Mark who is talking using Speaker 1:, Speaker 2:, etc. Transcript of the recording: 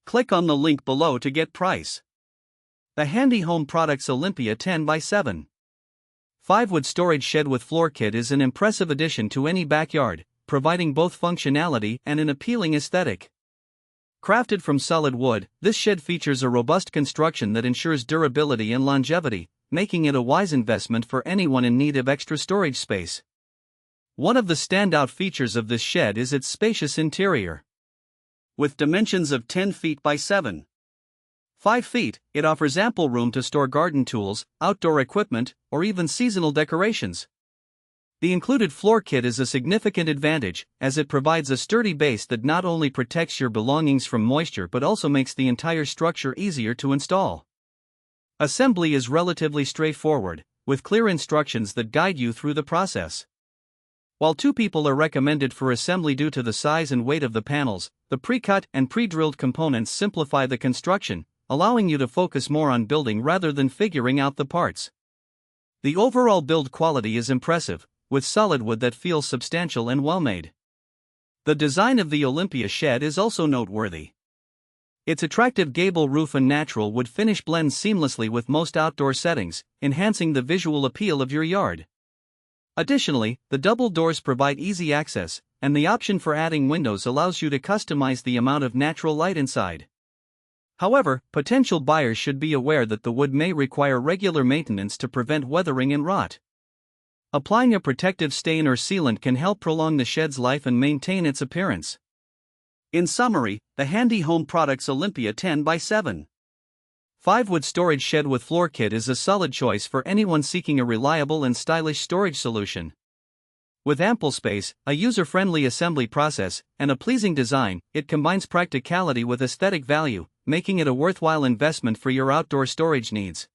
Speaker 1: Click on the link below to get price. The Handy Home Products Olympia 10x7.5 wood storage shed with floor kit is an impressive addition to any backyard, providing both functionality and an appealing aesthetic. Crafted from solid wood, this shed features a robust construction that ensures durability and longevity, making it a wise investment for anyone in need of extra storage space. One of the standout features of this shed is its spacious interior. With dimensions of 10 feet by 7.5 feet, it offers ample room to store garden tools, outdoor equipment, or even seasonal decorations. The included floor kit is a significant advantage, as it provides a sturdy base that not only protects your belongings from moisture but also makes the entire structure easier to install. Assembly is relatively straightforward, with clear instructions that guide you through the process. While 2 people are recommended for assembly due to the size and weight of the panels, the pre-cut and pre-drilled components simplify the construction, allowing you to focus more on building rather than figuring out the parts. The overall build quality is impressive, with solid wood that feels substantial and well-made. The design of the Olympia shed is also noteworthy. Its attractive gable roof and natural wood finish blend seamlessly with most outdoor settings, enhancing the visual appeal of your yard. Additionally, the double doors provide easy access, and the option for adding windows allows you to customize the amount of natural light inside. However, potential buyers should be aware that the wood may require regular maintenance to prevent weathering and rot. Applying a protective stain or sealant can help prolong the shed's life and maintain its appearance. In summary, the Handy Home Products Olympia 10x7.5 wood storage shed with floor kit is a solid choice for anyone seeking a reliable and stylish storage solution. With ample space, a user-friendly assembly process, and a pleasing design, it combines practicality with aesthetic value, making it a worthwhile investment for your outdoor storage needs.